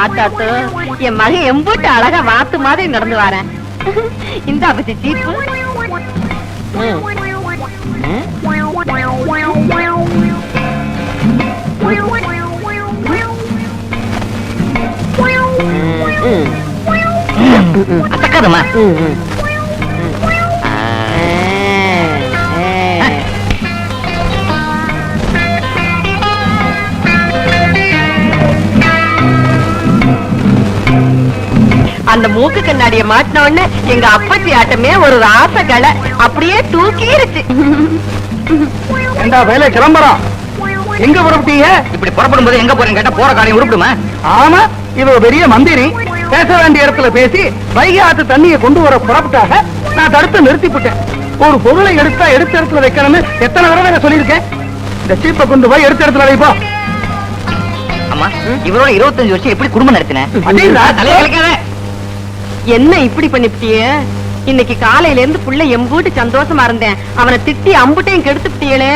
ஆத்தாத்து என் மகன் எம்பூட்டு அழகா வாத்து மாதிரி நடந்து வரேன். இந்த அப்படி சீப்பு அத்தக்காதம்மா. அந்த மூக்கு கண்ணாடிய மாட்டின உடனே எங்க அப்பச்சி ஆட்டமே ஒரு ராச கலை அப்படியே தூக்கிருச்சு. ஏண்டா வேலை கிளம்புறோம், எங்க புறப்பட்டீங்க? இப்படி புறப்படும் போது எங்க போறேன்னு கேட்டா போற காரியம் உருப்பிடுமா? ஆமா, இவ பெரிய மந்திரி, பேச வேண்டிய இடத்துல பேசி வைகை ஆத்து தண்ணியை கொண்டு வர புறப்பட்டாக. நான் தடுத்து நிறுத்திவிட்டேன். ஒரு பொருளை எடுத்தா எடுத்த இடத்துல வைக்கணும்னு எத்தனை தடவை நான் சொல்லியிருக்கேன். இந்த சீப்பை கொண்டு போய் எடுத்த இடத்துல வைப்பா. அம்மா, இவரோட 25 வருஷம் எப்படி குடும்பம் நடத்தினேன்? என்ன இப்படி பண்ணிவிட்டிய? இன்னைக்கு காலையில இருந்து புள்ள எம்பூட்டு சந்தோஷமா இருந்தேன். அவனை திட்டி அம்புட்டையும் கெடுத்துட்டீங்களே.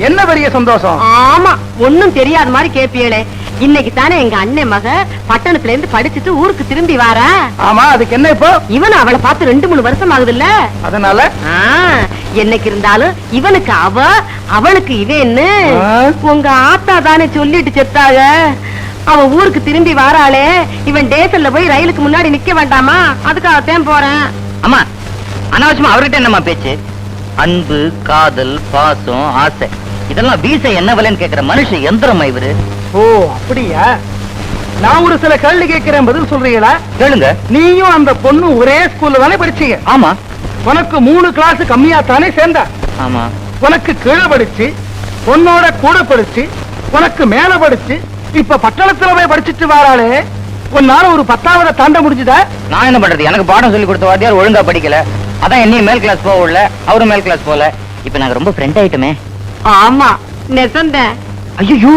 என்ன பெரிய சந்தோஷம்? ஆமா, ஒன்னும் தெரியாத மாதிரி கேப்பியலே. இன்னைக்கு தானே எங்க அண்ணன் மக பட்டணத்துல இருந்து படிச்சுட்டு ஊருக்கு திரும்பி வாரா. ஆமா, அதுக்கு என்ன இப்போ? இவன் அவளை பார்த்து 2-3 வருஷம் ஆகுதுல்ல. அதனால என்னைக்கு இருந்தாலும் இவனுக்கு அவ, அவளுக்கு இவன்னு உங்க ஆத்தா தானே சொல்லிட்டு செத்தாக. அவன் ஊருக்கு திரும்பி வாராளே, இவன் டேசல்ல போய் ரயிலுக்கு முன்னாடி நிக்க வேண்டாமா? அதுக்காகத்தான் போறேன். அம்மா, அனாவசியமா அவர்கிட்ட என்னம்மா பேச்சு? அன்பு, காதல், பாசம், ஆசை இதெல்லாம் வீச என்ன விலைன்னு கேக்குற மனுஷன் எந்திரமா இவரு. ஓ அப்படியா? நான் ஒரு சில கேள்வி கேட்கிறேன், பதில் சொல்றீங்களா? கேளுங்க. நீயும் அந்த பொண்ணு ஒரே ஸ்கூல்ல தானே படிச்சீங்க? ஆமா. உனக்கு 3 கிளாஸ் கம்மியா தானே சேர்ந்தா? ஆமா. உனக்கு கீழே படிச்சு, பொண்ணோட கூட படிச்சு, உனக்கு மேல படிச்சு, இப்ப பட்டணத்துல போய் படிச்சுட்டு வராளே, உன்னால ஒரு 10வது தாண்ட முடிஞ்சுதா? நான் என்ன பண்றது? எனக்கு பாடம் சொல்லி கொடுத்த வாத்தியார் ஒழுங்கா படிக்கல. அதான் என்னையும் மேல் கிளாஸ் போகல, அவரும் மேல் கிளாஸ் போல. இப்ப நாங்க ரொம்ப ஃப்ரெண்ட் ஆயிட்டுமே. ஆமா, நெசந்த. ஐயோ,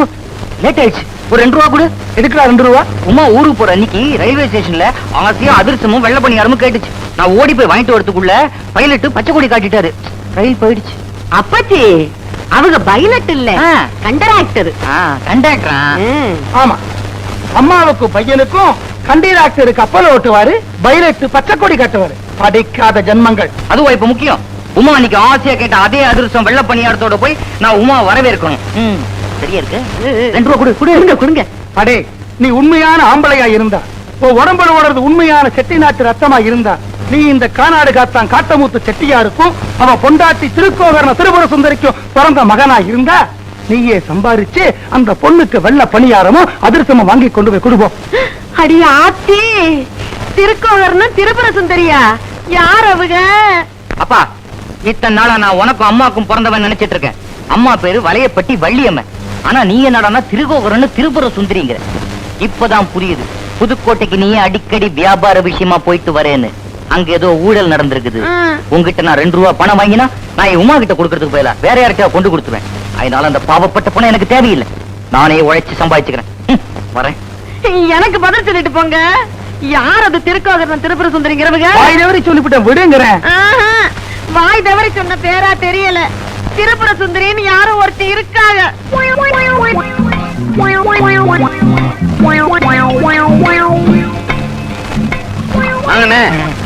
லேட் ஆயிடுச்சு. ஒரு 2 ரூபா கொடு. எதுக்குடா 2 ரூபா? உமா ஊருக்கு போற அன்னைக்கு ரயில்வே ஸ்டேஷன்ல ஆசையும் அதிர்ஷ்டமும் வெள்ள பணியாரமும் கேட்டுச்சு. நான் ஓடி போய் வாங்கிட்டு வரதுக்குள்ள பைலட் பச்சை கொடி காட்டிட்டாரு. ரயில் போயிடுச்சு. அப்பச்சி, அவங்க பைலட் இல்ல, கண்டக்டர். கண்டக்டரா? ஆமா, அம்மாவுக்கு பையனுக்கும் கண்டக்டர் கப்பல் ஓட்டுவாரு, பைலட் பச்சை கொடி கட்டுவாரு. படிக்காத ஜென்மங்கள். அதுவா இப்ப முக்கியம்? உமா அன்னைக்கு ஆசையா கேட்ட அதே அதிர்ஷ்டம் வெள்ள பணியாரத்தோட போய் நான் உமா வரவேற்கணும். சரியா இருக்கு. 2 ரூபா கொடு. கொடுங்க கொடுங்க. அடே, நீ உண்மையான ஆம்பளையா இருந்தா, உன் உடம்புல ஓடுறது உண்மையான செட்டி நாட்டு ரத்தமா இருந்தா, நீ இந்த கானாடு காத்தான் காட்டமுத்து செட்டியாருக்கும் அவன் பொண்டாட்டி திருக்கோவரண திருபுர சுந்தரிக்கும் பிறந்த மகனா இருந்தா, நீயே சம்பாரிச்சு அந்த பொண்ணுக்கு வெள்ள பணியாரமும் அதிர்ஷ்டமும் வாங்கி கொண்டு போய் கொடுப்போம். அடி ஆத்தி, திருக்கோவரணம் திருபுர சுந்தரியா? யார் அவங்க? அப்பா, இத்தனை நாளா நான் உனக்கும் அம்மாக்கும் பிறந்தவன் நினைச்சிட்டு இருக்கேன். அம்மா பேரு வளையப்பட்டி வள்ளியம்மன். ஆனா நீ என்னடானா திருக்கோவரன்னு திருபுர சுந்தரிங்கிற. இப்பதான் புரியுது புதுக்கோட்டைக்கு நீயே அடிக்கடி வியாபார விஷயமா போயிட்டு வரேன்னு. அங்க ஏதோ ஊழல் நடந்திருக்குது. உங்ககிட்ட நான் 2 ரூபா பணம் வாங்கினா நான் உமா கிட்ட கொடுக்கறதுக்கு போயில வேற யார்கிட்ட கொண்டு கொடுத்துவேன். அதனால அந்த பாவப்பட்ட பணம் எனக்கு தேவையில்லை. நானே உழைச்சு சம்பாதிச்சுக்கிறேன். வரேன். எனக்கு பதில் சொல்லிட்டு போங்க. யார் அது திருக்கோவரணம் திருபுர சுந்தரிங்கிறவங்க? வாய் தவறி சொல்லிவிட்டேன், விடுங்கிறேன். வாய் தவறி சொன்ன பேரா தெரியல. திருபுர சுந்தரின்னு யாரும் ஒருத்தி இருக்காங்க.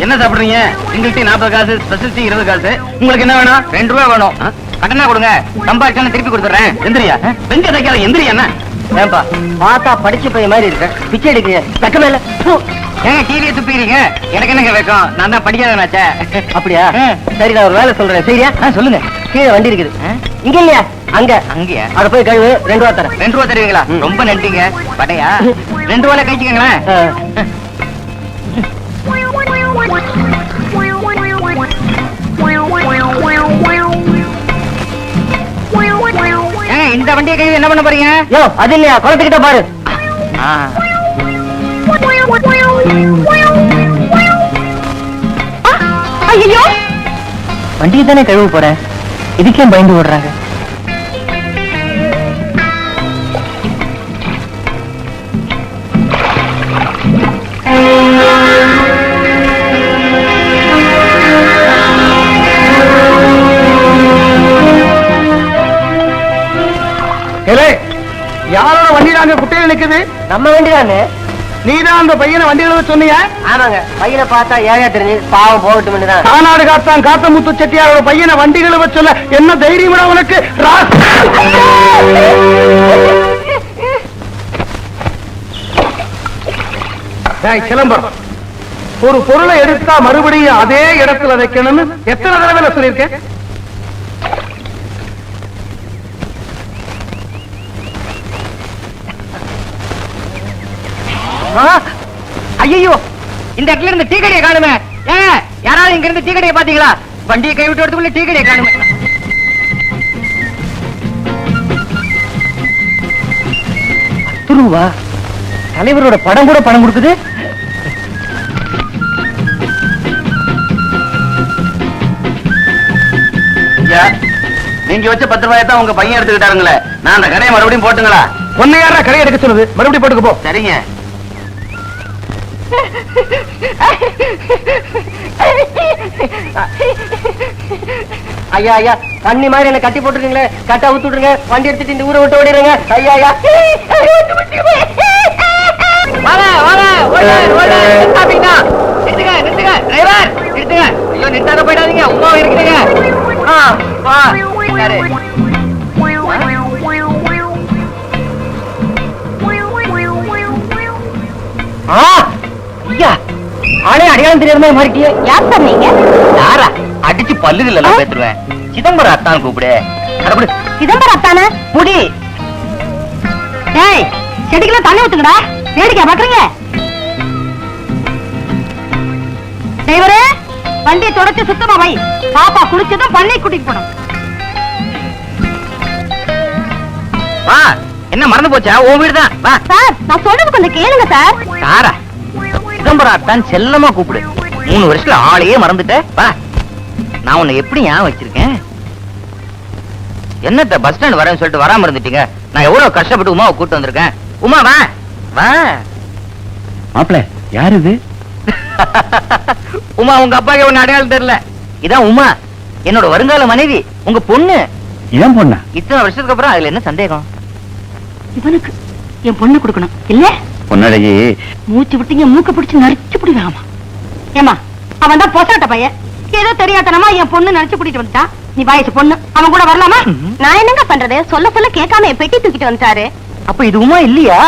என்ன சாப்பிடுறீங்க? சிங்கிள் டீ 40 காசு, ஸ்பெஷல் டீ 20 காசு. உங்களுக்கு என்ன வேணும்? 2 ரூபா வேணும். கட்டணா கொடுங்க, சம்பாதிச்சு திருப்பி கொடுத்துறேன். எந்திரியா? பெஞ்ச தைக்காத எந்திரியா? ஏன்பா பார்த்தா படிச்சு போய் மாதிரி இருக்க, பிச்சை எடுக்கிறீங்க. தக்க மேல ஏங்க டிவியை துப்பிக்கிறீங்க? எனக்கு என்னங்க வைக்கும்? நான் தான் படிக்காதனாச்சே. அப்படியா? சரி, நான் ஒரு வேலை சொல்றேன். சரியா? சொல்லுங்க. கீழே வண்டி இருக்குது. இங்க இல்லையா? அங்க. அங்கயா? அத போய் கழுவு. 2 ரூபா தரேன். 2 ரூபா தருவீங்களா? ரொம்ப நன்றிங்க. படையா 2 ரூபால கழிச்சுக்கங்களேன். இந்த வண்டியை கழுவி என்ன பண்ண போறீங்க? யோ, அது இல்லையா, குளத்துக்கிட்ட பாரு. ஐயோ, வண்டியை தானே கழுவு போறேன். இதுக்கே பயந்து ஓடுறாங்க. யாரோட வண்டி நாங்க குட்டையில நிக்குது? நம்ம வண்டிதானே. நீதான் அந்த பையனை வண்டி எழுத சொன்னியா? ஆமாங்க, பையனை பார்த்தா ஏழை தெரிஞ்சு பாவம் போகட்டும் தான். கானாடு காத்தான் காத்தமுத்து செட்டியாரோட பையனை வண்டி எழுத சொல்ல என்ன தைரியம் உனக்கு? சிலம்பரம், ஒரு பொருளை எடுத்தா மறுபடியும் அதே இடத்துல வைக்கணும்னு எத்தனை தடவை சொல்லியிருக்கேன்? ஐயோ, இந்த இடத்துல இருந்து டீ கடையை காணுமே. யாராவது இங்க இருந்து டீ கடையை பாத்தீங்களா? வண்டியை கை விட்டு வரதுக்குள்ள டீ கடையை காணுமே. ரூபா தலைவரோட படம் கூட பணம் கொடுக்குது. நீங்க வச்ச 10 ரூபாயை தான் உங்க பையன் எடுத்துக்கிட்டாருங்களே. நான் அந்த கடையை மறுபடியும் போட்டுங்களா? ஒன்னு யாரா கடையை எடுக்க சொல்லுது? மறுபடியும் போட்டுக்கு போ. சரிங்க. ஐயா ஐயா, கண்ணி மாதிரி என்ன கட்டி போட்டுருக்கீங்களே, கட்டா ஊத்து விட்டுருங்க. வண்டி எடுத்துட்டு இந்த ஊரை விட்டு ஓடிடுங்க. ஐயா ஐயா, நிறுத்தாத போயிடாதீங்க. உமாவும் இருக்குதுங்க. ஆளே அடையாளம் தெரியாத மாதிரி மாறிட்டியே. யார் சார் நீங்க? யாரா? அடிச்சு பல்லுகள் எல்லாம் பேத்துருவேன். சிதம்பரம் அத்தான் கூப்பிடு. சிதம்பரம் அத்தான முடி. ஏய், செடிக்கெல்லாம் தண்ணி ஊத்துங்கடா. வேடிக்கை பாக்குறீங்க? டிரைவரே, வண்டியை தொடச்சு சுத்தமா வை. பாப்பா குளிச்சதும் பண்ணை கூட்டிட்டு போனோம். வா, என்ன மறந்து போச்சா? உன் வீடு தான். வா சார், நான் சொல்றது கொஞ்சம் கேளுங்க சார். சாரா, சிதம்பரம் அத்தான் செல்லமா கூப்பிடு. 3 வருஷத்துல ஆளையே மறந்துட்ட. வா, நான் உன்னை எப்படி ஞாபகம் வச்சிருக்கேன்? என்னத்த பஸ் ஸ்டாண்ட் வரேன்னு சொல்லிட்டு வராம இருந்துட்டீங்க. நான் எவ்வளவு கஷ்டப்பட்டு உமாவை கூட்டு வந்திருக்கேன். உமா வா வா. மாப்பிள்ள, யாரு இது? உமா, உங்க அப்பாக்கு ஒண்ணு அடையாளம் தெரியல. இதான் உமா, என்னோட வருங்கால மனைவி, உங்க பொண்ணு. ஏன் பொண்ணா? இத்தனை வருஷத்துக்கு அப்புறம் அதுல என்ன சந்தேகம்? இவனுக்கு என் பொண்ணு கொடுக்கணும் இல்ல? பொண்ணழகி, மூச்சு விட்டீங்க, மூக்க பிடிச்சு நரிச்சு பிடிவாமா. ஏமா, அவன் தான் பொசாட்ட பையன். ஏதோ தெரியாதனமா என் பொண்ணு நரிச்சு பிடிட்டு வந்துட்டான். நீ வயசு பொண்ணு, அவன் கூட வரலாமா? நான் என்னங்க பண்றது? சொல்ல சொல்ல கேட்காம என் பெட்டி தூக்கிட்டு வந்துட்டாரு. அப்ப இது உமா இல்லையா?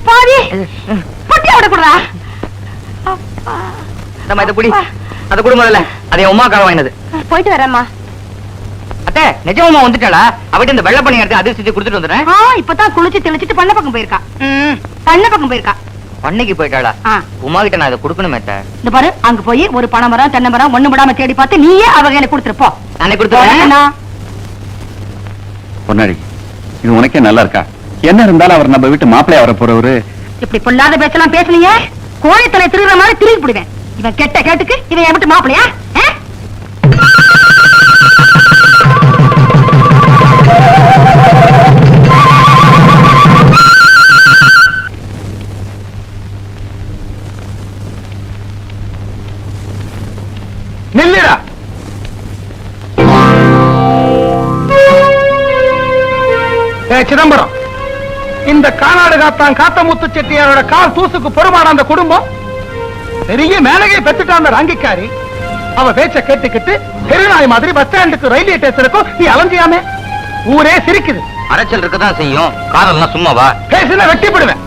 பாதி பொட்டியா விடக்கூடாதா? நம்ம இதை புடி, அதை கொடு முதல்ல. அதை உமாக்காக வாங்கினது. போயிட்டு வரேம்மா. அத்தை, நிஜமா வந்துட்டாளா? அவட்ட இந்த வெள்ளை பண்ணி எடுத்து அதிர்ஷ்டத்தை கொடுத்துட்டு வந்துடுறேன். இப்பதான் குளிச்சு தெளிச்சிட்டு பண்ண பக்கம் போயிருக்கா. பண்ண பக்கம் போயிருக்கா. பண்ணைக்கு போயிட்டாளா? உமா கிட்ட நான் இதை கொடுக்கணுமே. இந்த பாரு, அங்க போய் ஒரு பனை மரம் தென்னை மரம் ஒண்ணு விடாம தேடி பார்த்து நீயே அவங்க எனக்கு கொடுத்துருப்போ. நானே கொடுத்துறேன். பொண்ணழகி, இது உனக்கே நல்லா இருக்கா? என்ன இருந்தாலும் அவர் நம்ம வீட்டு மாப்பிள்ளையா வர போறவரு. இப்படி பொல்லாத பேச்செல்லாம் பேசுனீங்க, கோழித்தலை திருடுற மாதிரி திரும்பி போடுவேன். இவன் கெட்ட கேட்டுக்கு இவன் என் வீட்டு மாப்பிள்ளையா? நில்லுடா. சிதம்பரம், இந்த கானாடு காத்தான் காத்தமுத்து செட்டியாரோட கால் தூசுக்கு பொறுமான அந்த குடும்பம் பெரிய மேலகை பெற்றுட்டான். அந்த ராங்கிக்காரி அவ பேச்ச கேட்டுக்கிட்டு தெருநாய் மாதிரி பஸ் ஸ்டாண்டுக்கு ரயில்வே ஸ்டேஷனுக்கும் நீ அலைஞ்சியாமே. ஊரே சிரிக்குது. அரைச்சல் இருக்கதான் செய்யும். காரெல்லாம் சும்மாவா? பேசுனா வெட்டிப்படுவேன்.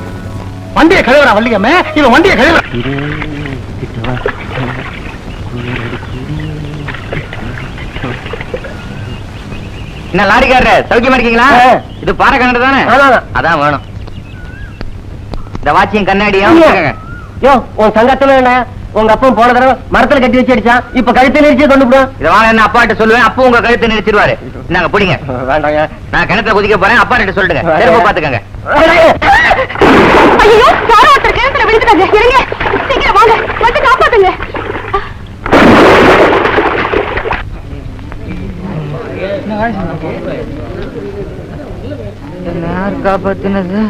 வண்டியை கழுவுறா வள்ளியம்மே, இவன் வண்டியை கழுவுற. என்ன லாரிக்காரர், சௌக்கியமா இருக்கீங்களா? இது பாறை கண்ணாடி தானே? அதான் வேணும். இந்த வாட்சியும் கண்ணாடியும். உன் சங்கத்துல என்ன, உங்க அப்பவும் போன தடவை மரத்துல கட்டி வச்சு அடிச்சான். இப்ப கழுத்தை நெரிச்சு கொண்டு போடும். இதை வாங்க, என்ன அப்பா கிட்ட சொல்லுவேன். அப்போ உங்க கழுத்தை நெரிச்சிருவாரு. நாங்க பிடிங்க. வேண்டாங்க, நான் கிணத்துல குதிக்க போறேன். அப்பா கிட்ட சொல்லிட்டுங்க. திரும்ப பாத்துக்கங்க. ஐயோ, யாரோ ஒருத்தர் கிணத்துல விழுந்துட்டாங்க. இருங்க, சீக்கிரம் வாங்க, வந்து காப்பாத்துங்க. யார் காப்பாத்தினது?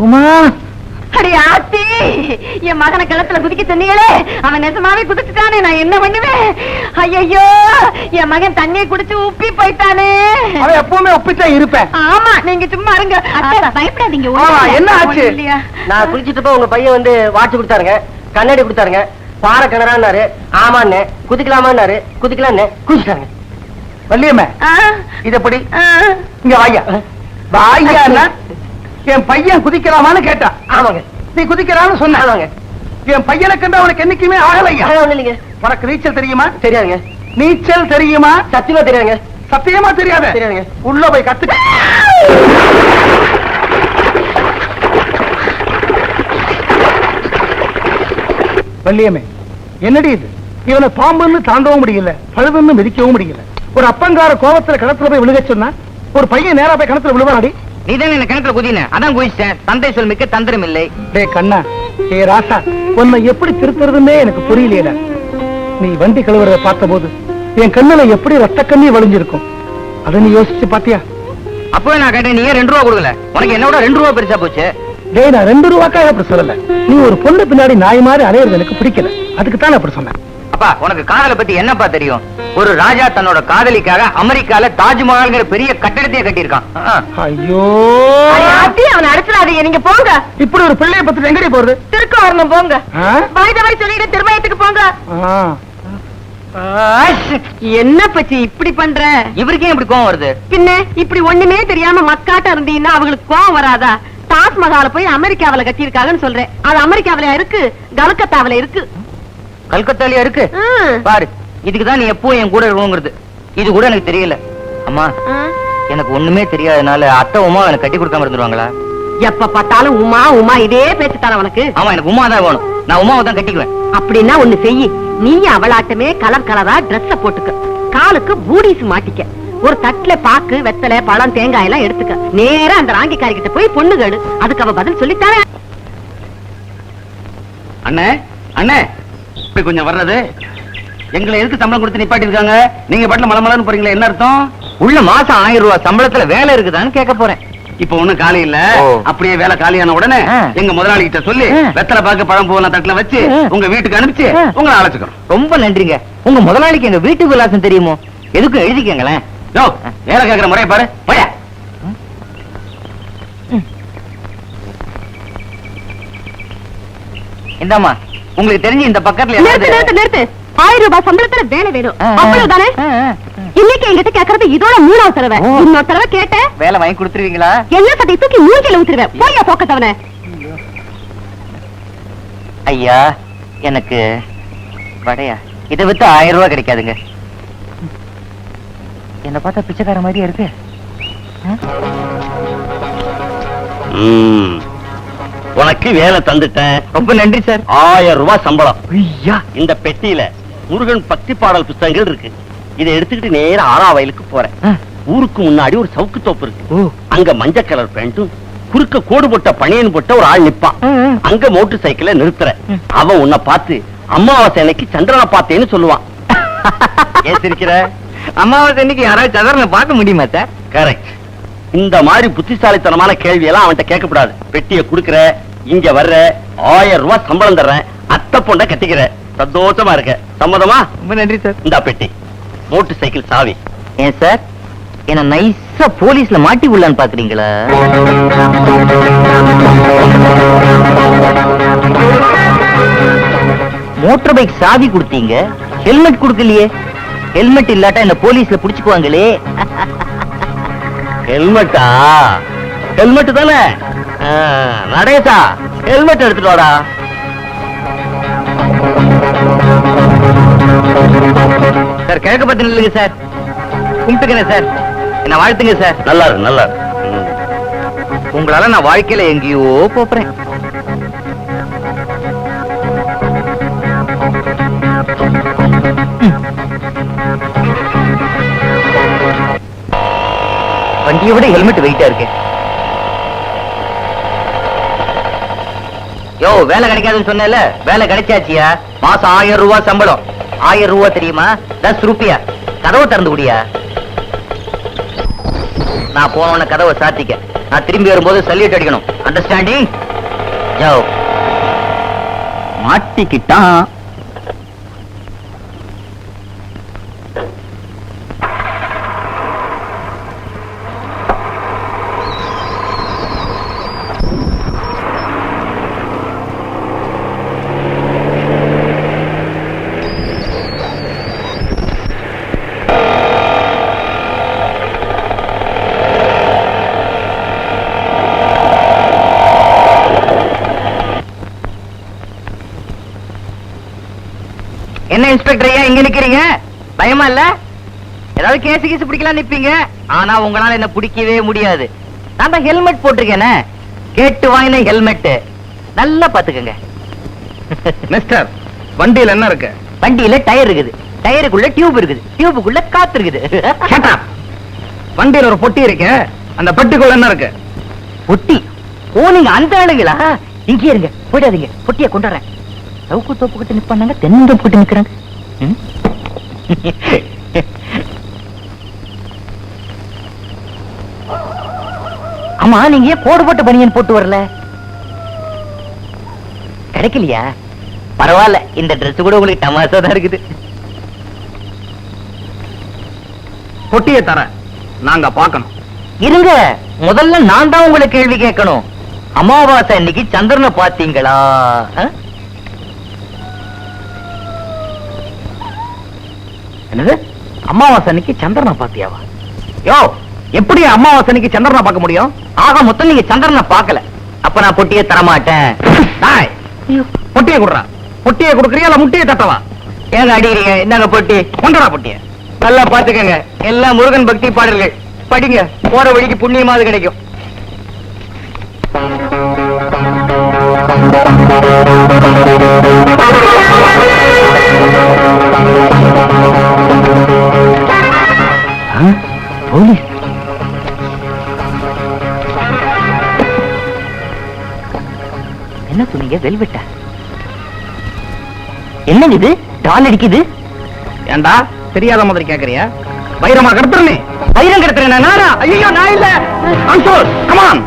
உமா, அடி ஆத்தி, என் மகனை கிணத்துல குதிக்க சொன்னீங்களே, அவன் நெசமாவே குதிச்சுட்டானே, நான் என்ன பண்ணுவேன்? ஐயோ, என் மகன் தண்ணியை குடிச்சு உப்பி போயிட்டானே. அவன் எப்பவுமே ஒப்பித்தான் இருப்பேன். ஆமா, நீங்க சும்மா இருங்க. பயப்படாதீங்க. என்ன ஆச்சு? நான் குளிச்சிட்டு உங்க பையன் வந்து வாட்ச் கொடுத்தாருங்க, கண்ணாடி கொடுத்தாருங்க, பாறை கிணறான்னாரு, ஆமான்னு குதிக்கலாமான்னாரு, குதிக்கலான்னு குதிச்சிட்டாருங்க. வள்ளியம்மே, இது எப்படி? இங்க வாயா வாயா. என் பையன் குதிக்கலாமான்னு கேட்டான். ஆமாங்க. நீ குதிக்கலாம்னு சொன்ன. ஆமாங்க. என் பையனை கண்டு அவனுக்கு என்னைக்குமே ஆகலையா? ஒண்ணு இல்லைங்க. உனக்கு நீச்சல் தெரியுமா? தெரியாதுங்க. நீச்சல் தெரியுமா? சத்தியமா தெரியாதுங்க. சத்தியமா தெரியாத? தெரியாதுங்க. உள்ள போய் கத்துக்க. வள்ளியம்மே, என்னடி இது? இவனை பாம்புன்னு தாண்டவும் முடியல, பழுதுன்னு மிதிக்கவும் முடியல. ஒரு அப்பங்கார கோபத்துல கிணத்துல போய் விழுக சொன்னா ஒரு பையன் நேரா போய் கிணத்துல விழுவாடி. நீதான் என்ன கிணத்துல குதின, அதான் குதிச்சிட்டேன். தந்தை சொல் மிக்க தந்திரம் இல்லை. டே கண்ணா, ஏ ராசா, உன்னை எப்படி திருத்துறதுன்னே எனக்கு புரியலையடா. நீ வண்டி கழுவுறத பார்த்த போது என் கண்ணுல எப்படி ரத்த கண்ணி வழிஞ்சிருக்கும், அதை நீ யோசிச்சு பாத்தியா? அப்பவே நான் கேட்டேன், நீ 2 ரூபா கொடுக்கல. உனக்கு என்னோட 2 ரூபா பெருசா போச்சு. டேய், நான் 2 ரூபாய்க்காக அப்படி சொல்லல. நீ ஒரு பொண்ணு பின்னாடி நாய் மாதிரி அலையிறது எனக்கு பிடிக்கல, அதுக்கு தான் அப்படி சொன்னேன். அப்பா, உனக்கு காதலை பத்தி என்னப்பா தெரியும்? ஒரு ராஜா தன்னோட காதலிக்காக அமெரிக்கால தாஜ்மஹால்ங்கிற பெரிய கட்டடத்தையே கட்டியிருக்கான். ஐயோ, ஆத்தி, அவனை அடிச்சிடாதீங்க, நீங்க போங்க. இப்படி ஒரு பிள்ளைய பத்தி எங்கடி போறது? திருக்க வரணும், போங்க. ஆ? வாய்தவாய் சொல்லிட்டு திருமயத்துக்கு போங்க. ஆ. என்ன பச்சி இப்படி பண்ற? இவருக்கே இப்படி கோவம் வருது? பின்ன இப்படி ஒண்ணுமே தெரியாம மக்காட்ட இருந்தீங்கன்னா அவங்களுக்கு கோவம் வராதா? தாஜ்மஹால போய் அமெரிக்காவில கட்டியிருக்காங்கன்னு சொல்றேன். அது அமெரிக்காவில இருக்கு, கல்கத்தாவில இருக்கு. கல்கத்தாலயா இருக்கு? பாரு, இதுக்குதான் நீ எப்போ என் கூட இருக்கணுங்கிறது. இது கூட எனக்கு தெரியல. அம்மா, எனக்கு ஒண்ணுமே தெரியாதனால அத்தை உமா எனக்கு கட்டி கொடுக்காம இருந்துருவாங்களா? எப்ப பார்த்தாலும் உமா உமா இதே பேச்சு தானே உனக்கு? ஆமா, எனக்கு உமா தான் வேணும். நான் உமாவை தான் கட்டிக்குவேன். அப்படின்னா ஒண்ணு செய்யி, நீ அவளாட்டமே கலர் கலரா ட்ரெஸ்ஸ போட்டுக்க, காலுக்கு பூடிஸ் மாட்டிக்க, ஒரு தட்டுல பாக்கு வெத்தலை பழம் தேங்காய் எல்லாம் எடுத்துக்க, நேரா அந்த ராங்கிக்காரி கிட்ட போய் பொண்ணு கேடு, அதுக்கு அவ பதில் சொல்லித்தானே. அண்ணே, அண்ணே, இப்படி கொஞ்சம் வர்றது. எங்களை எதுக்கு சம்பளம் கொடுத்து நிப்பாட்டி இருக்காங்க? நீங்க பாட்டுல மலமலன்னு போறீங்களா? என்ன அர்த்தம்? உள்ள மாசம் 1000 ரூபாய் சம்பளத்துல வேலை இருக்குதான்னு கேட்க போறேன். இப்ப ஒண்ணும் காலி இல்ல. அப்படியே வேலை காலியான உடனே எங்க முதலாளி கிட்ட சொல்லி வெத்தலை பாக்கு பழம் பூவெல்லாம் தட்டுல வச்சு உங்க வீட்டுக்கு அனுப்பிச்சு உங்களை அழைச்சுக்கிறோம். ரொம்ப நன்றிங்க. உங்க முதலாளிக்கு எங்க வீட்டு விலாசம் தெரியுமோ? எதுக்கும் எழுதிக்கங்களேன். வேலை கேட்கிற முறையை பாரு. போய இந்தாமா, உங்களுக்கு தெரிஞ்சு இந்த பக்கத்துல நிறுத்து. 1000 ரூபாய் சம்பளத்துல வேலை வேணும், அவ்வளவுதானே? இன்னைக்கு என்கிட்ட கேக்குறது இதோட 3ஆவது தடவை. இன்னொரு தடவை கேட்ட வேலை வாங்கி கொடுத்துருவீங்களா? என்ன சட்டை தூக்கி மூஞ்சில ஊத்துருவேன். போயா போக்கத்தவன. ஐயா, எனக்கு வடையா இதை வித்து 1000 ரூபாய் கிடைக்காதுங்க. என்ன பார்த்தா பிச்சைக்கார மாதிரியா இருக்கு. உனக்கு வேலை தந்துட்டேன். ரொம்ப நன்றி சார். 1000 ரூபாய் சம்பளம். ஐயா, இந்த பெட்டியில முருகன் பக்தி பாடல் புத்தகங்கள் இருக்கு. இதை எடுத்துக்கிட்டு நேரா 6ஆம் வயலுக்கு போறேன். ஊருக்கு முன்னாடி ஒரு சவுக்கு தோப்பு இருக்கு. அங்க மஞ்சள் கலர் பேண்ட்டும் குறுக்க கோடு போட்ட பனியன் போட்ட ஒரு ஆள் நிப்பான். அங்க மோட்டர் சைக்கிள நிறுத்துற. அவன் உன்னை பார்த்து அமாவாசை அன்னைக்கு சந்திரனை பார்த்தேன்னு சொல்லுவான். ஏன் சிரிக்கிற? அமாவாசை அன்னைக்கு யாராவது சந்திரனை பார்க்க முடியுமா சார்? கரெக்ட். இந்த மாதிரி புத்திசாலித்தனமான கேள்வி எல்லாம் அவன்கிட்ட கேட்கக்கூடாது. பெட்டியை குடுக்கற, இங்க வர்ற, 1000 ரூபாய் சம்பளம் தர்றேன், அத்தை பொண்ண கட்டிக்கிற, சந்தோஷமா இருக்க. சம்மதமா? ரொம்ப நன்றி சார். இந்த பெட்டி மோட்டர் சைக்கிள் சாவி. ஏன் சார், என்ன நைஸா போலீஸ்ல மாட்டி விடலான்னு பாக்குறீங்களா? மோட்டார் பைக் சாவி கொடுத்தீங்க, ஹெல்மெட் கொடுக்கலையே. ஹெல்மெட் இல்லாட்டா என்ன போலீஸ்ல புடிச்சுக்குவாங்களே. ஹெல்மெட்டா? ஹெல்மெட் தானே. நடேசா, ஹெல்மெட் எடுத்துட்டு வாடா. சார், கிழக்கு பத்தி இல்லைங்க சார். கும்பிட்டுக்கிறேன் சார். என்ன வாழ்த்துங்க சார். நல்லா இருக்கு, நல்லா இருக்கு. உங்களால நான் வாழ்க்கையில எங்கேயோ போறேன். வண்டியை விட ஹெல்மெட் வெயிட்டா இருக்கு. யோ, வேலை கிடைக்காதுன்னு சொன்னேன்ல, வேலை கிடைச்சாச்சியா. மாசம் 1000 ரூபாய் சம்பளம். 1000 ரூபாய் தெரியுமா? 10 ரூபாயா? கதவை திறந்து குடியா. நான் போன கதவை சாத்திக்க. நான் திரும்பி வரும்போது சல்யூட் அடிக்கணும். அண்டர்ஸ்டாண்டிங்? மாட்டிக்கிட்டான். என்ன இன்ஸ்பெக்டர் ஐயா இங்க நிக்கிறீங்க? பயமா இல்ல? ஏதாவது கேஸ் கீஸ் பிடிக்கலாம் நிப்பீங்க. ஆனா உங்களால என்ன பிடிக்கவே முடியாது. நான் தான் ஹெல்மெட் போட்டிருக்கேனே, கேட்டு வாங்கின ஹெல்மெட். நல்லா பாத்துக்கங்க. மிஸ்டர், வண்டியில என்ன இருக்கு? வண்டியில டயர் இருக்குது, டயருக்குள்ள டியூப் இருக்குது, டியூபுக்குள்ள காத்து இருக்குது. வண்டியில ஒரு பொட்டி இருக்கு, அந்த பெட்டிக்குள்ள என்ன இருக்கு? பொட்டி? ஓ, நீங்க அந்த ஆளுங்களா? இங்கே இருங்க, போயிடாதீங்க, பொட்டியை கொண்டுறேன். சவுக்கு தோப்பு கிட்ட நிப்பாங்க, தென்னந்தோப்பு கிட்ட நிக்கிறாங்க. ஆமா, நீங்க ஏன் கோடு போட்ட பனியன் போட்டு வரல? கிடைக்கலையா? பரவாயில்ல, இந்த Dress கூட உங்களுக்கு தமாசா தான் இருக்குது. பொட்டியை தர நாங்க பாக்கணும். இருங்க, முதல்ல நான் தான் உங்களை கேள்வி கேட்கணும். அமாவாசை இன்னைக்கு சந்திரனை பாத்தீங்களா? என்னது? அமாவாசை அன்னைக்கு சந்திரனை பாத்தியாவா? யோ, எப்படி அமாவாசை அன்னைக்கு சந்திரனை பார்க்க முடியும்? ஆக மொத்தம் நீங்க சந்திரனை பார்க்கல. அப்ப நான் பொட்டியை தரமாட்டேன். பொட்டியை கொடுறா. பொட்டியை கொடுக்கறியா இல்ல முட்டையை தட்டவா? ஏங்க அடிக்கிறீங்க? என்னங்க பொட்டி? கொண்டடா பொட்டியை. நல்லா பாத்துக்கங்க, எல்லாம் முருகன் பக்தி பாடல்கள். படிங்க, போற வழிக்கு புண்ணியமாவது கிடைக்கும். போலீஸ்? என்ன சொன்னீங்க? வெல்வெட்டா? என்னது இது? டால் அடிக்குது. ஏண்டா தெரியாத மாதிரி கேக்குறியா? வைரமா கடத்துறனே? வைரம் கடத்துறேன் நானா? ஐயோ, நான் இல்ல. அன்சோல், கம் ஆன்.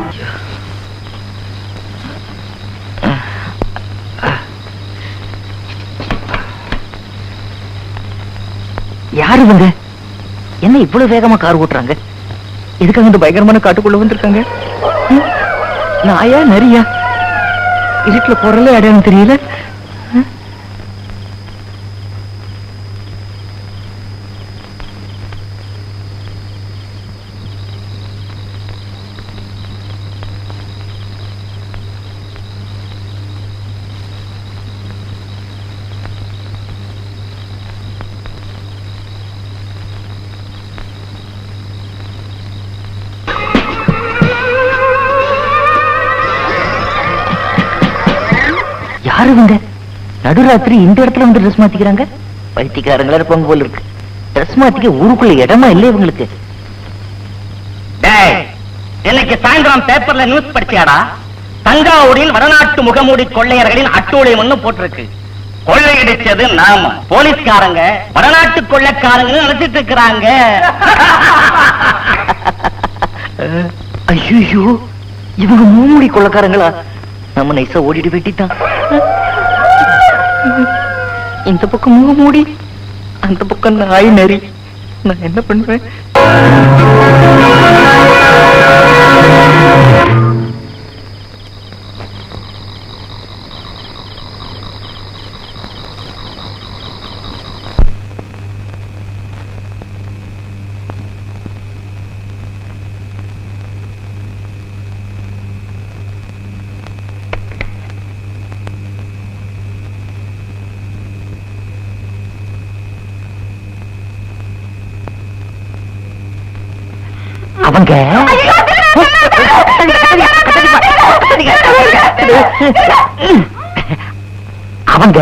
யாரு இவங்க? என்ன இவ்வளவு வேகமா கார் ஓட்டுறாங்க? எதுக்காக இந்த பயங்கரமான காட்டுக்குள்ள வந்திருக்காங்க? நாயா நரியா? இருட்டுல போறல அடையாளம் தெரியல. யாருவங்க? நடுராத்திரி இந்த இடத்துல வந்து ட்ரெஸ் மாத்திக்கிறாங்க. பைத்தியக்காரங்களா இருப்பாங்க போல இருக்கு. ட்ரெஸ் மாத்திக்க ஊருக்குள்ள இடமா இல்ல இவங்களுக்கு. இன்னைக்கு சாயந்தரம் பேப்பர்ல நியூஸ் படிச்சியாடா? தஞ்சாவூரில் வடநாட்டு முகமூடி கொள்ளையர்களின் அட்டூழியம்னு போட்டிருக்கு. கொள்ளையடிச்சது நாம, போலீஸ்காரங்க வடநாட்டு கொள்ளைக்காரங்க நினைச்சிட்டு இருக்கிறாங்க. ஐயோ, இவங்க மூடி கொள்ளைக்காரங்களா? நம்ம நைசா ஓடிட்டு வெட்டிட்டான். இந்த பக்கம் முக மூடி, அந்த பக்கம் நாய் நரி. நான் என்ன பண்றேன்? அவங்க அவங்க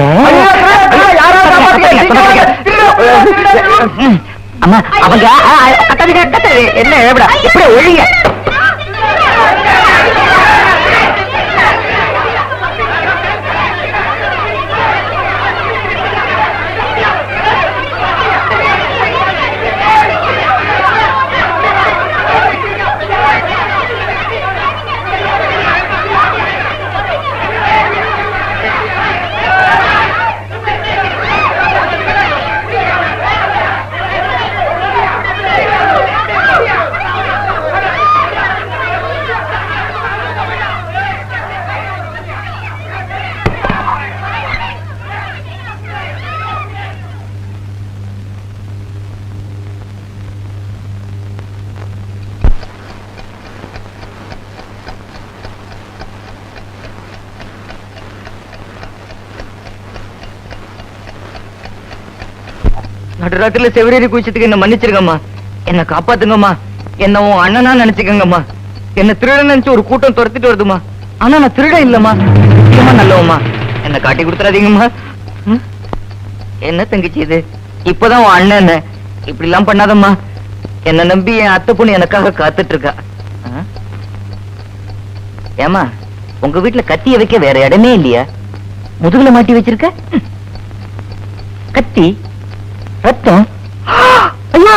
அம்மா, அவங்க என்ன எப்படி ஒழிங்க? நடுராத்திரில செவரேறி குளிச்சதுக்கு என்ன மன்னிச்சிருங்கம்மா. என்ன காப்பாத்துங்கம்மா. என்ன உன் அண்ணனா நினைச்சுக்கங்கம்மா. என்ன திருடன் நினைச்சு ஒரு கூட்டம் துரத்திட்டு வருதுமா. ஆனா நான் திருடன் இல்லம்மா. இல்லம்மா நல்லவம்மா. என்ன காட்டி கொடுத்துறாதீங்கம்மா. என்ன தங்கச்சி இது? இப்பதான் உன் அண்ணன் என்ன இப்படி எல்லாம் பண்ணாதம்மா. என்ன நம்பி என் அத்தை பொண்ணு எனக்காக காத்துட்டு இருக்கா. ஏமா உங்க வீட்டுல கத்திய வைக்க வேற இடமே இல்லையா? முதுகுல மாட்டி வச்சிருக்க கத்தி ரத்தம். ஐயோ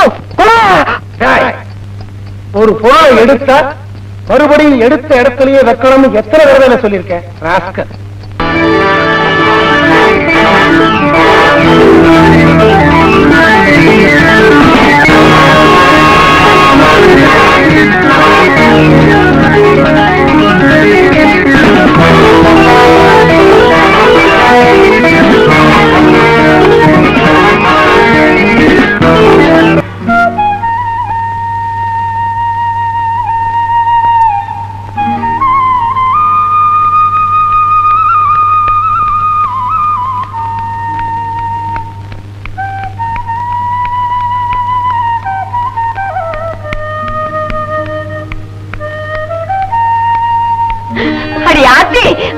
ஒரு பொருளை எடுத்தா மறுபடியும் எடுத்த இடத்துலயே வைக்கணும்னு எத்தனை தடவை சொல்லியிருக்கேன் ராஸ்கல்.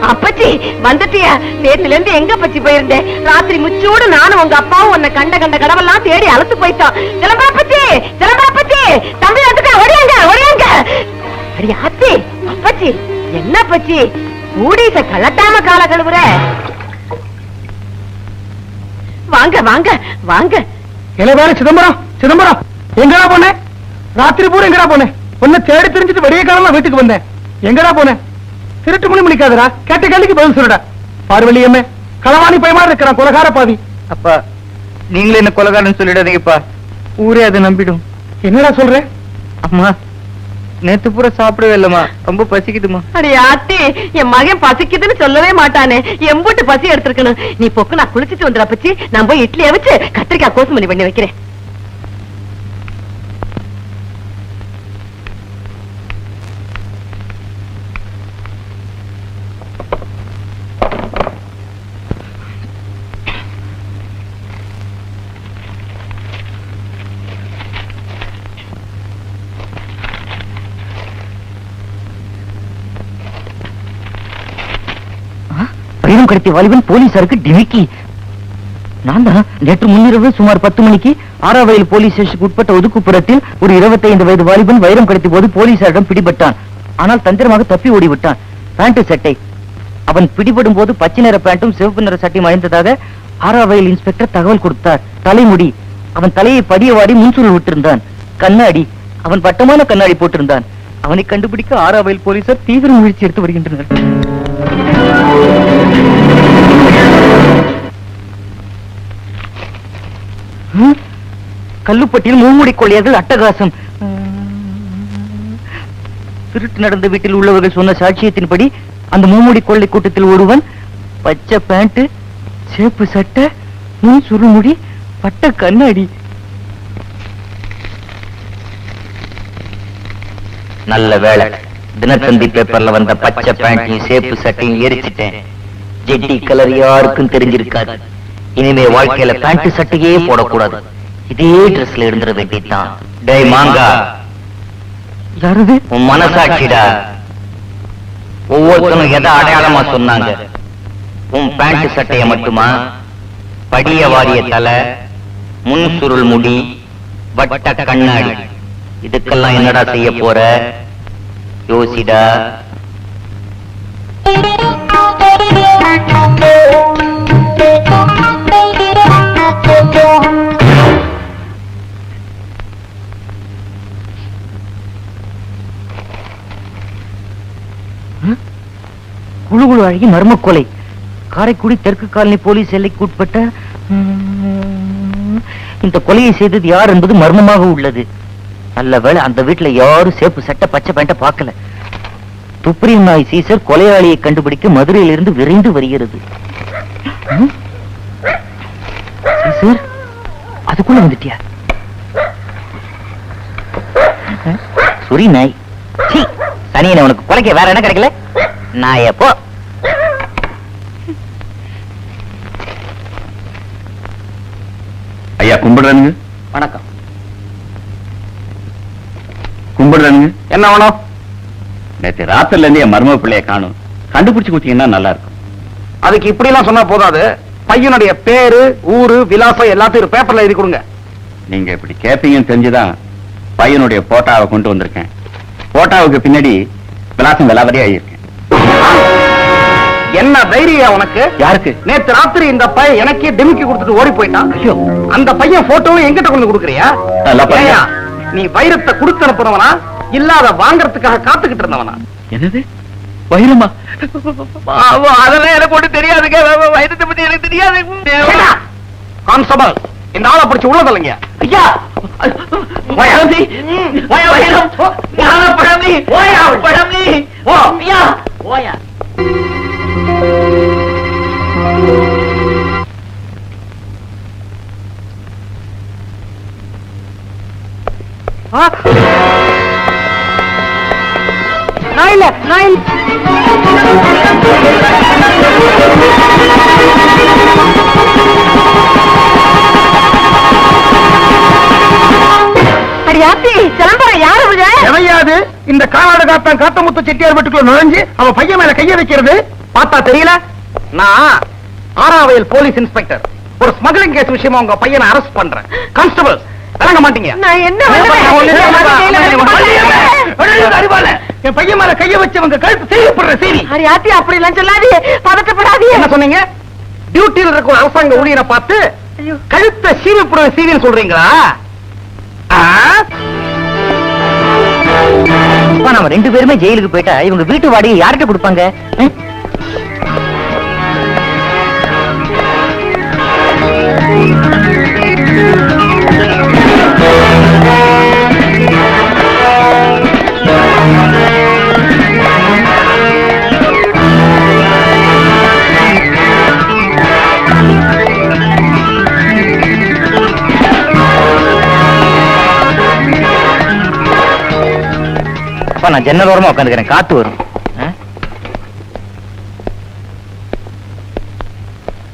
அப்பச்சி வந்துட்டியா? நேத்துல இருந்து எங்க பச்சி போயிருந்தேன்? ராத்திரி முச்சூடு நானும் உங்க அப்பாவும் உன்னை கண்ட கண்ட கடவெல்லாம் தேடி அழுத்து போயிட்டோம். கிளம்பாப்பச்சி கிளம்பாப்பச்சி, தம்பி வந்துட்டா, ஒடியாங்க ஒடியாங்க. அடி ஆத்தி, அப்பச்சி என்ன பச்சி ஊடிச கலட்டாம கால கழுவுற? வாங்க வாங்க வாங்க. வேற சிதம்பரம் சிதம்பரம், எங்கடா போன? ராத்திரி பூரா எங்கடா போன? உன்னை தேடி தெரிஞ்சுட்டு விடிய காலம் வீட்டுக்கு வந்தேன். எங்கடா போன? திருட்டு மணி முடிக்காதரா, கேட்ட கேள்விக்கு பதில் சொல்லுடா. பார்வலியம்மே களவாணி பயமா இருக்கிறான், கொலகார பாவி. அப்பா நீங்களே என்ன கொலகாரன்னு சொல்லிடாதீங்கப்பா. ஊரே அதை நம்பிடும். என்னடா சொல்ற? அம்மா நேத்து பூரா சாப்பிடவே இல்லம்மா, ரொம்ப பசிக்குதுமா. அடி ஆத்தி, என் மகன் பசிக்குதுன்னு சொல்லவே மாட்டானே. எம்பூட்டு பசி எடுத்திருக்கணும். நீ பொக்கு, நான் குளிச்சுட்டு வந்துடா பச்சி. நான் போய் இட்லியை வச்சு கத்திரிக்காய் கோசுமணி பண்ணி வைக்கிறேன். வைரம் கடத்திய வாலிபன் போலீசாருக்கு டிமிக்கி. நான் தான் நேற்று முன்னிரவு சுமார் 10 மணிக்கு ஆறாவயல் போலீஸ் ஸ்டேஷனுக்கு உட்பட்ட ஒதுக்குப்புறத்தில் ஒரு 25 வயது வாலிபன் வைரம் கடத்திய போது போலீசாரிடம் பிடிபட்டான். ஆனால் தந்திரமாக தப்பி ஓடிவிட்டான். பேண்ட் சட்டை. அவன் பிடிபடும் போது பச்சை நிற பேண்ட்டும் சிவப்பு நிற சட்டையும் அணிந்ததாக ஆறாவயல் இன்ஸ்பெக்டர் தகவல் கொடுத்தார். தலைமுடி. அவன் தலையை படியவாடி முன்சூழல் விட்டிருந்தான். கண்ணாடி. அவன் வட்டமான கண்ணாடி போட்டிருந்தான். அவனை கண்டுபிடிக்க ஆறாவயல் போலீசார் தீவிர முயற்சி எடுத்து வருகின்றனர். கல்லுப்பட்டியில் மூமுடி கொள்ளையர்கள் அட்டகாசம். திருட்டு நடந்த வீட்டில் உள்ளவர்கள் சொன்ன சாட்சியத்தின்படி அந்த மூமுடி கொள்ளை கூட்டத்தில் ஒருவன் பச்சை பேண்ட், சேப்பு சட்டை, முன் சுருமுடி, பட்ட கண்ணாடி. நல்ல வேளை தினத்தந்தி பேப்பர்ல வந்த பச்சை பேண்டையும் சேப்பு சட்டையும் எரிச்சிட்டேன். ஜெட்டி கலர் யாருக்கும் தெரிஞ்சிருக்காது. இனிமே வாழ்க்கையில பேண்ட் சட்டையே போடக்கூடாது. இதே ட்ரெஸ்ல இருந்துட வேண்டியதுதான். டேய் மாங்கா, யாரது? உன் மனசாட்சிடா. ஒவ்வொருத்தனும் எதை அடையாளமா சொன்னாங்க? உன் பேண்ட் சட்டைய மட்டுமா? படிய வாரிய தலை, முன் சுருள் முடி, வட்ட கண்ணாடி, இதுக்கெல்லாம் என்னடா செய்ய போற? யோசிடா. குழு குழு அழகி மர்ம கொலை. காரைக்குடி தெற்கு காலனி போலீஸ் எல்லைக்கு உட்பட்ட இந்த கொலையை செய்தது யார் என்பது மர்மமாக உள்ளது. நல்ல வேளை அந்த வீட்டுல யாரும் சேப்பு சட்டை பச்சை பேண்ட பார்க்கல. துப்ரீம் நாய் சீசர் கொலையாளியை கண்டுபிடிக்க மதுரையிலிருந்து விரைந்து வருகிறது. சீசர், அதுக்குள்ள வந்துட்டியா? சுரி நாய். சனியனை உனக்கு கொலைக்க வேற என்ன கிடைக்கல? நாய போ. ஐயா கும்பிடுறானுங்க. வணக்கம். கும்பிடுறானுங்க. என்ன வேணும்? நேற்று ராத்திரில இருந்து என் மருமக பிள்ளைய காணும், கண்டுபிடிச்சு கொடுத்தீங்கன்னா நல்லா இருக்கும். அதுக்கு இப்படி எல்லாம் சொன்னா போதாது. பையனுடைய பேரு, ஊரு, விலாசம் எல்லாத்தையும் பேப்பர்ல எழுதி கொடுங்க. நீங்க இப்படி கேப்பீங்கன்னு தெரிஞ்சுதான் பையனுடைய போட்டாவை கொண்டு வந்திருக்கேன். போட்டாவுக்கு பின்னாடி விலாசம் விலாவரியா இருக்கேன். என்ன தைரியம் உனக்கு? யாருக்கு? நேத்து ராத்திரி இந்த பையன் எனக்கே டிமிக்கி கொடுத்துட்டு ஓடி போயிட்டான். ஐயோ, அந்த பையன் போட்டோவும் எங்கிட்ட கொண்டு கொடுக்குறியா? நல்லா பாருங்க. ஏய்யா, நீ வைரத்தை கொடுத்து அனுப்புறவனா இல்லாத வாங்கறதுக்காக காத்துக்கிட்டு இருந்தவனா? என்னது வைரமா? அதெல்லாம் எனக்கு ஒண்ணு தெரியாதுங்க. வைரத்தை பத்தி எனக்கு தெரியாது. கான்ஸ்டபிள், இந்த ஆளை பிடிச்சு உள்ள தள்ளுங்க. ஐயா, பழமி, வைரம், பழமி, பழமி, ஓ ஐயா, ஓயா. எவையாது இந்த காலாடு காத்தான் காத்தமுத்து செட்டியார் வீட்டுக்குள்ள நுழைஞ்சு அவ பையன் மேல கைய வைக்கிறது பார்த்தா தெரியல? நான் ஆறாவயல் போலீஸ் இன்ஸ்பெக்டர். ஒரு ஸ்மக்லிங் கேஸ் விஷயமா உங்க பையனை அரெஸ்ட் பண்றேன். கான்ஸ்டபிள், விளங்க மாட்டீங்க. என் பையன் மேல கைய வச்சவங்க கழுத்து செய்யப்படுற சரி. அப்படி எல்லாம் சொல்லாதே, பதட்டப்படாதே. என்ன சொன்னீங்க? டியூட்டியில் இருக்கிற அரசாங்க ஊழியரை பார்த்து கழுத்தை சீவிப்படுற சீவின்னு சொல்றீங்களா? நம்ம 2 பேருமே ஜெயிலுக்கு போயிட்டா இவங்க வீட்டு வாடகை யார்கிட்ட கொடுப்பாங்க? நான் ஜன்னல் ஓரமா உட்காந்துக்கிறேன், காத்து வரும்.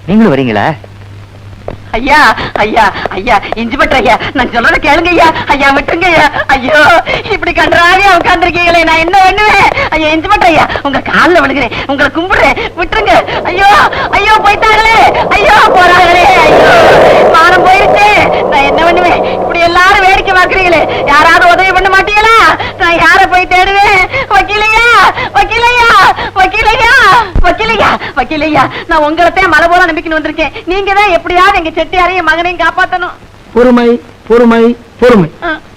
நீங்களும் வரீங்களா? ஐயா ஐயா ஐயா, இன்ஸ்பெக்டர் ஐயா, நான் சொல்றத கேளுங்க ஐயா. ஐயா விட்டுருங்க ஐயா. ஐயோ, இப்படி கன்றாவே உட்கார்ந்துருக்கீங்களே, நான் என்ன பண்ணுவேன்? ஐயா இன்ஸ்பெக்டர் ஐயா, உங்க காலில் விழுகிறேன், உங்களை கும்பிடுறேன், விட்டுருங்க. ஐயோ ஐயோ, போயிட்டாங்களே, ஐயோ போறாங்களே, ஐயோ மானம் போயிருச்சு. நான் என்ன பண்ணுவேன்? இப்படி எல்லாரும் வேடிக்கை பார்க்கறீங்களே, யாராவது உதவி பண்ண மாட்டீங்களா? நான் யார போய் தேடுவேன்? வக்கீலையா, வக்கீலையா, வக்கீலையா, வக்கீலையா, வக்கீலையா, நான் உங்களைத்தான் மலை போல நம்பிக்கை வந்திருக்கேன். நீங்க தான் எப்படியாவது எங்க செட்டியாரையும் மகனையும் காப்பாத்தணும். பொறுமை பொறுமை பொறுமை.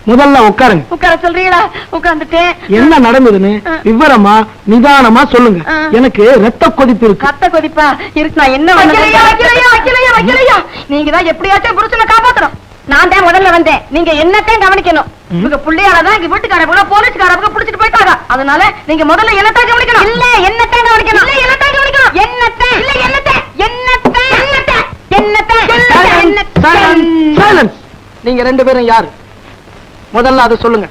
முதல்ல உட்காருங்க. உட்கார சொல்றீங்களா? உட்கார்ந்துட்டேன். என்ன நடந்ததுன்னு விவரமா நிதானமா சொல்லுங்க. எனக்கு ரத்த கொதிப்பு இருக்கு. ரத்த கொதிப்பா இருக்கு. நான் என்ன வக்கீலையா, நீங்க தான் எப்படியாச்சும் புருஷனை காப்பாத்தணும். நான் தான் முதல்ல வந்தேன், நீங்க என்னத்தையும் கவனிக்கணும். உங்க பிள்ளையாலதான் இங்க வீட்டுக்காரங்க போலீஸ்காரங்க புடிச்சிட்டு போயிட்டாங்க. அதனால நீங்க முதல்ல என்னத்தான் கவனிக்கணும். இல்ல என்னத்தான் கவனிக்கணும். இல்ல என்னத்தான் கவனிக்கணும். என்னத்தான் இல்ல என்னத்தான் என்னத்தான் என்னத்தான். நீங்க 2 பேரும் யாரு? முதல்ல அதை சொல்லுங்க.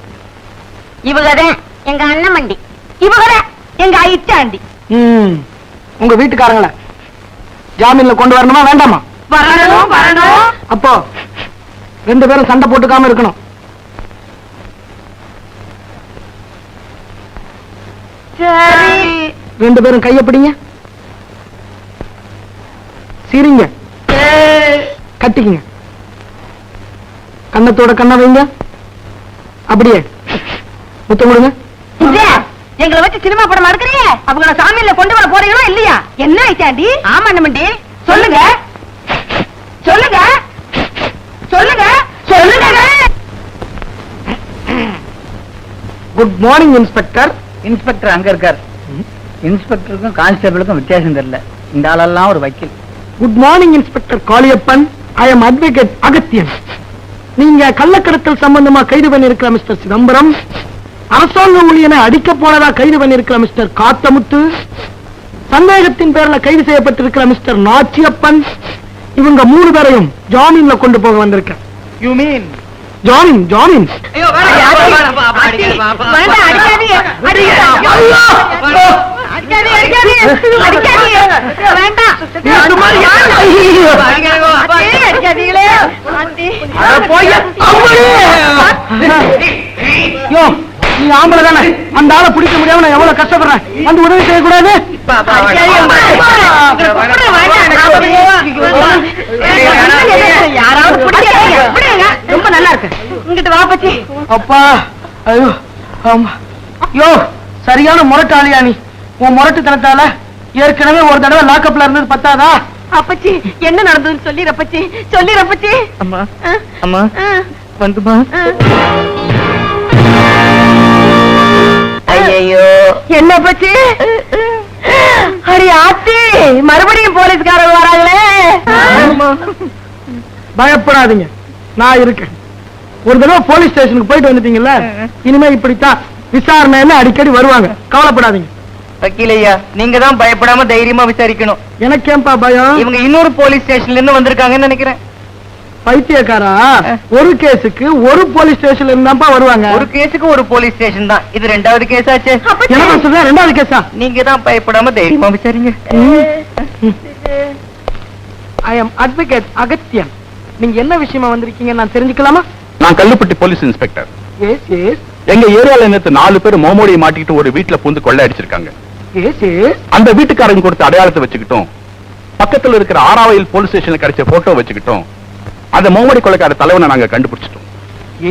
இவகதான் எங்க அண்ணன் மண்டி, இவகதான் எங்க ஐச்சாண்டி. உங்க வீட்டுக்காரங்கள ஜாமீன்ல கொண்டு வரணுமா வேண்டாமா? வரணும் வரணும். அப்போ 2 பேரும் சண்டை போட்டுக்காம இருக்கணும். சரி. 2 பேரும் கைய பிடிங்க, சீரிங்க, கட்டிக்குங்க, கண்ணத்தோட கண்ண வைங்க, அப்படியே முத்தம் கொடுங்க. எங்களை வச்சு சினிமா படம் எடுக்கிறீங்க. அவங்கள சாமியில கொண்டு வர போறீங்களா இல்லையா? என்ன ஐச்சாண்டி? ஆமா அண்ணமண்டி, சொல்லுங்க சொல்லுங்க சொல்லுங்க சொல்லுங்க. Good morning inspector. இன்ஸ்பெக்டர் அங்க இருக்கார். இன்ஸ்பெக்டருக்கும் கான்ஸ்டபிளுக்கும் வித்தியாசம் தெரியல. இந்த ஆளெல்லாம் ஒரு வக்கீல். Good morning inspector Kaliyappan. I am advocate Agathiyan. நீங்க கள்ளக்கடத்தல் சம்பந்தமா கைது பண்ணிருக்கிற மிஸ்டர் சிதம்பரம், அரசாங்க ஊழியனை அடிக்க போனதா கைது பண்ணிருக்கிற மிஸ்டர் காத்தமுத்து, சந்தேகத்தின் பேர்ல கைது செய்யப்பட்டிருக்கிற மிஸ்டர் நாச்சியப்பன், இவங்க 3 பேரையும் ஜாமீன்ல கொண்டு போக வந்திருக்க. யூ மீன் ஜாமீன் ஜாமீன். அடிக்காதீங்களே ஆண்டி. யோ நீ ஆம்பளை தானே, அந்த ஆளை பிடிக்க முடியாம நான் எவ்வளவு கஷ்டப்படுறேன், வந்து உதவி செய்யக்கூடாது? யாராவது பிடிக்காதீங்க. ரொம்ப நல்லா இருக்கு. இங்கிட்டு வா பச்சி. அப்பா ஐயோ ஆமா. யோ சரியான முரட்டாளியா நீ. உன் முரட்டுத்தனத்தால ஏற்கனவே ஒரு தடவை லாக்கப்ல இருந்தது பத்தாதா? அப்பச்சி என்ன நடந்ததுன்னு சொல்லி ரப்பச்சி, சொல்லி ரப்பச்சி. அம்மா அம்மா வந்துமா. ஐயோ என்ன பச்சி? அடி ஆத்தி, மறுபடியும் போலீஸ்காரங்க வராங்களே. பயப்படாதீங்க, நான் இருக்கேன். ஒரு தடவை போலீஸ் ஸ்டேஷனுக்கு போயிட்டு வந்துட்டீங்கல்ல, இனிமே இப்படித்தான் விசாரணைன்னு அடிக்கடி வருவாங்க. கவலைப்படாதீங்க. வக்கீலையா, நீங்க தான் பயப்படாம தைரியமா விசாரிக்கணும். எனக்கேன்பா பயம்? இவங்க இன்னொரு போலீஸ் ஸ்டேஷன்ல இருந்து வந்திருக்காங்கன்னு நினைக்கிறேன். பைத்தியக்காரா, ஒரு கேஸுக்கு ஒரு போலீஸ் ஸ்டேஷன்ல இருந்தாப்பா வருவாங்க. ஒரு கேஸுக்கு ஒரு போலீஸ் ஸ்டேஷன் தான். இது ரெண்டாவது கேஸ் ஆச்சு. என்ன சொல்ற? ரெண்டாவது கேஸா? நீங்க தான் பயப்படாம தைரியமா விசாரிங்க. I am advocate Agathiyan. நீங்க என்ன விஷயமா வந்திருக்கீங்க நான் தெரிஞ்சுக்கலாமா? நான் Kallupatti police inspector. Yes yes எங்க ஏரியால நேத்து 4 பேர் மோமோடியை மாட்டிக்கிட்டு ஒரு வீட்டுல பூந்து கொள்ளை அடிச்சிருக்காங்க. எஸ் எஸ் அந்த வீட்டுக்காரங்க கொடுத்த அடையாளத்தை வச்சுக்கிட்டோம், பக்கத்துல இருக்கிற ஆறாவையில் போலீஸ் ஸ்டேஷன்ல கிடைச்ச போட்டோ வச்சுக்கிட்டோம், அந்த மோமோடி கொலைக்கார தலைவனை நாங்க கண்டுபிடிச்சிட்டோம்.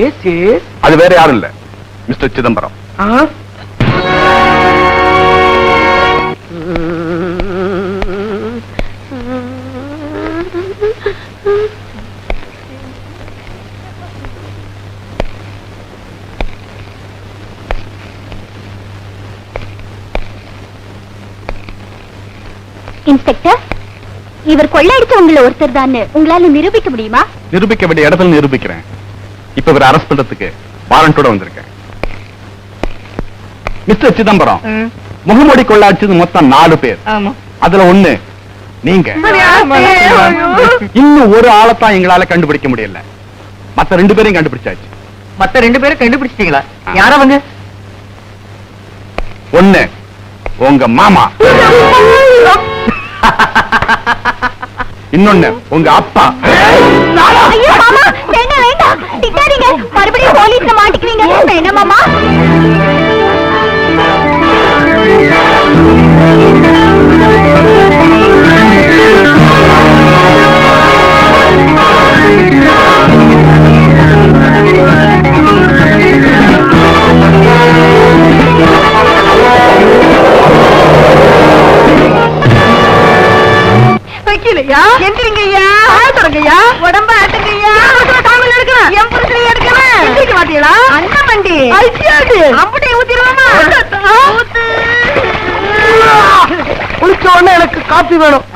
எஸ் எஸ் அது வேற யாரும் இல்ல, மிஸ்டர் சிதம்பரம். இன்ஸ்பெக்டர், இவர் கொள்ளையடிச்ச உங்களை ஒருத்தர் தான் உங்களால நிரூபிக்க முடியுமா? நிரூபிக்க வேண்டிய இடத்துல நிரூபிக்கிறேன். இப்ப இவரை அரெஸ்ட் பண்றதுக்கு வாரண்டோட வந்திருக்கேன். மிஸ்டர் சிதம்பரம், முகமூடி கொள்ளாடிச்சது மொத்தம் 4 பேர். அதுல ஒண்ணு நீங்க. இன்னும் ஒரு ஆளைத்தான் எங்களால கண்டுபிடிக்க முடியல. மத்த 2 பேரையும் கண்டுபிடிச்சாச்சு. மத்த 2 பேரும் கண்டுபிடிச்சிட்டீங்களா? யார அவங்க? ஒண்ணு உங்க மாமா, இன்னொன்னு உங்க அப்பா. ஐயோ மாமா, வேண்டாம் வேண்டாம், திட்டாதீங்க. மறுபடியும் போலீஸ்ல மாட்டிக்குவீங்க. வேண்டாம் மாமா. வைக்கலையா? எந்திரிங்கய்யா, ஆடுறங்கய்யா, உடம்ப ஆட்டுங்கய்யா, சாமியில் எடுக்கணும், என் புருஷனை எடுக்கணும். எந்திரிக்க மாட்டீங்களா? அண்ணன் வண்டி ஐசியாடு அம்புட்டை ஊத்திடுவாமா? குளிச்ச உடனே எனக்கு காப்பி வேணும்.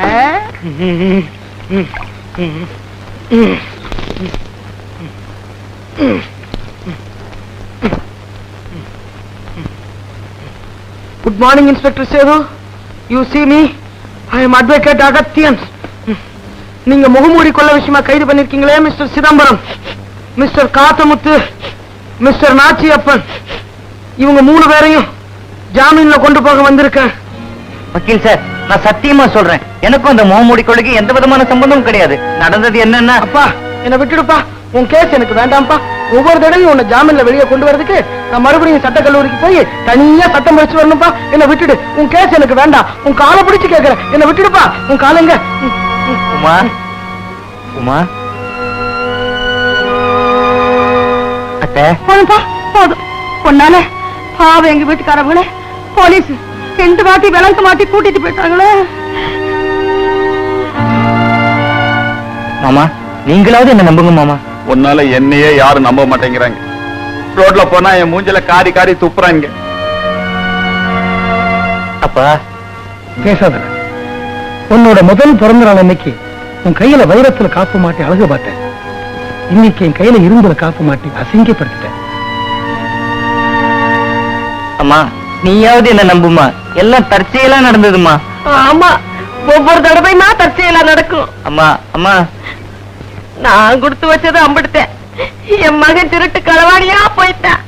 Good morning inspector Sethu. You see me, I am advocate Agathiyan. நீங்க முகமூடி கொள்ள விஷயமா கைது பண்ணிருக்கீங்களே mister Chidambaram, mister Kathamuthu, mister Nachiyappan, இவங்க 3 பேரையும் ஜாமீன்ல கொண்டு போக வந்திருக்கேன். வக்கீல் சார், நான் சத்தியமா சொல்றேன், எனக்கும் அந்த முகமூடி கொலைக்கு எந்த விதமான சம்பந்தமும் கிடையாது. நடந்தது என்னன்னா, அப்பா என்ன விட்டுடுப்பா, உன் கேஸ் எனக்கு வேண்டாம்ப்பா. ஒவ்வொரு தடவையும் உன்னை ஜாமீன்ல வெளியே கொண்டு வரதுக்கு நான் மறுபடியும் சட்டக்கல்லூரிக்கு போய் தனியா சட்டம் படிச்சு வரணும்ப்பா. என்ன விட்டுடு, உன் கேஸ் எனக்கு வேண்டாம். உன் காலை பிடிச்சு கேட்கிறேன், என்ன விட்டுடுப்பா. உன் காலங்க. உமா உமா அத்தை, போதும்பா போதும். பொண்ணால பாவம் எங்க வீட்டுக்காரவங்களே போலீஸ் 2 வாட்டி விளக்கு மாட்டி கூட்டிட்டு போயிட்டாங்களே. மாமா நீங்களாவது என்ன நம்புங்க மாமா. உன்னால என்னையே யாரும் நம்ப மாட்டேங்கிறாங்க. ரோட்ல போனா என் மூஞ்சில காரி காரி துப்புறாங்க. அப்பா பேசாத. உன்னோட முதல் பிறந்த நாள் அன்னைக்கு உன் கையில வைரத்துல காப்பு மாட்டி அழகு பார்த்தேன். இன்னைக்கு என் கையில இரும்புல காப்பு மாட்டி அசிங்கப்படுத்திட்டேன். அம்மா நீயாவது என்ன நம்புமா, எல்லாம் தற்செயலா நடந்ததுமா. ஆமா, ஒவ்வொரு தடவையுமா தற்செயலா நடக்கும். அம்மா அம்மா, நான் கொடுத்து வச்சதை அம்பிடுத்தேன். என் மகன் திருட்டு களவாணியா போயிட்டேன்.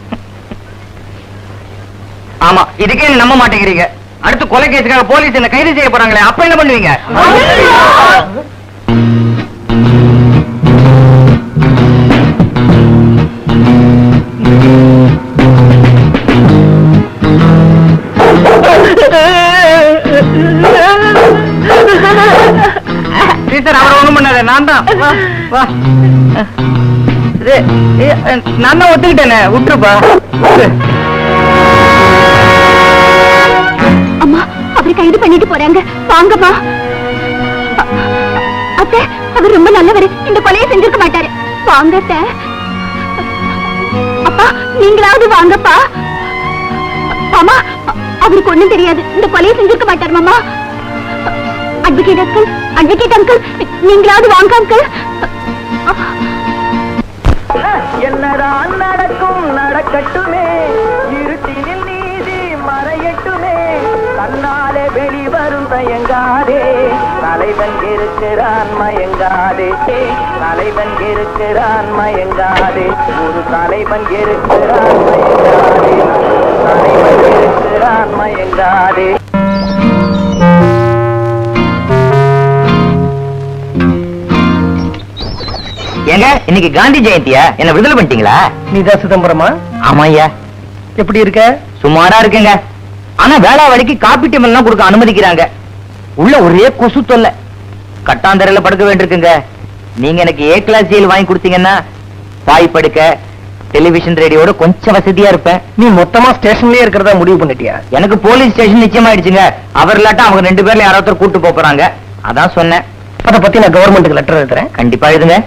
ஆமா, இதுக்கே என்ன நம்ப மாட்டேங்கிறீங்க. அடுத்து கொலை கேஸுக்காக போலீஸ் என்ன கைது செய்ய போறாங்களே, அப்ப என்ன பண்ணுவீங்க? வா நான் தான் ஒத்துக்கிட்டேனே, விட்டுருப்பா. அம்மா அப்படி கைது பண்ணிட்டு போறாங்க, வாங்கப்பா. அத்தை, அவர் ரொம்ப நல்லவர், இந்த கொலையை செஞ்சிருக்க மாட்டாரு. வாங்க அத்தை. அப்பா நீங்களாவது வாங்கப்பா. மாமா அவருக்கு ஒண்ணும் தெரியாது, இந்த கொலையை செஞ்சிருக்க மாட்டார் மாமா. அட்வொகேட் அங்கிள் நீங்களாவது வாங்க அங்கிள். என்னதான் நடக்கும் நடக்கட்டுமே, இருட்டினில் நீதி மறையட்டுமே, தன்னாலே வெளிவரும் தயங்காதே, தலைவன் இருக்கிறான் மயங்காதே, தலைவன் இருக்கிறான் மயங்காதே, ஒரு தலைவன் இருக்கிறான் மயங்காதே, தலைவன் இருக்கிறான் மயங்காதே. ஏங்க இன்னைக்கு காந்தி ஜெயந்தியா, என்ன விடுதலை பண்ணிட்டீங்களா? நீதான் சிதம்பரமா? ஆமா ஐயா. எப்படி இருக்க? சுமாரா இருக்குங்க. ஆனா வேளா வழிக்கு காப்பி டீம் எல்லாம் கொடுக்க அனுமதிக்கிறாங்க. உள்ள ஒரே கொசு தொல்லை, கட்டாந்தரையில படுக்க வேண்டியிருக்குங்க. நீங்க எனக்கு ஏ கிளாஸ் ஜெயில் வாங்கி கொடுத்தீங்கன்னா பாய் படுக்க, டெலிவிஷன் ரேடியோட கொஞ்சம் வசதியா இருப்பேன். நீ மொத்தமா ஸ்டேஷன்லயே இருக்கிறதா முடிவு பண்ணிட்டியா? எனக்கு போலீஸ் ஸ்டேஷன் நிச்சயமாயிடுச்சுங்க. அவர் இல்லாட்டா அவங்க 2 பேர்ல யாராவது கூட்டு போறாங்க. அதான் சொன்னேன். அத பத்தி நான் கவர்மெண்ட்டுக்கு லெட்டர் எழுதுறேன். கண்டிப்பா எழுதுங்க.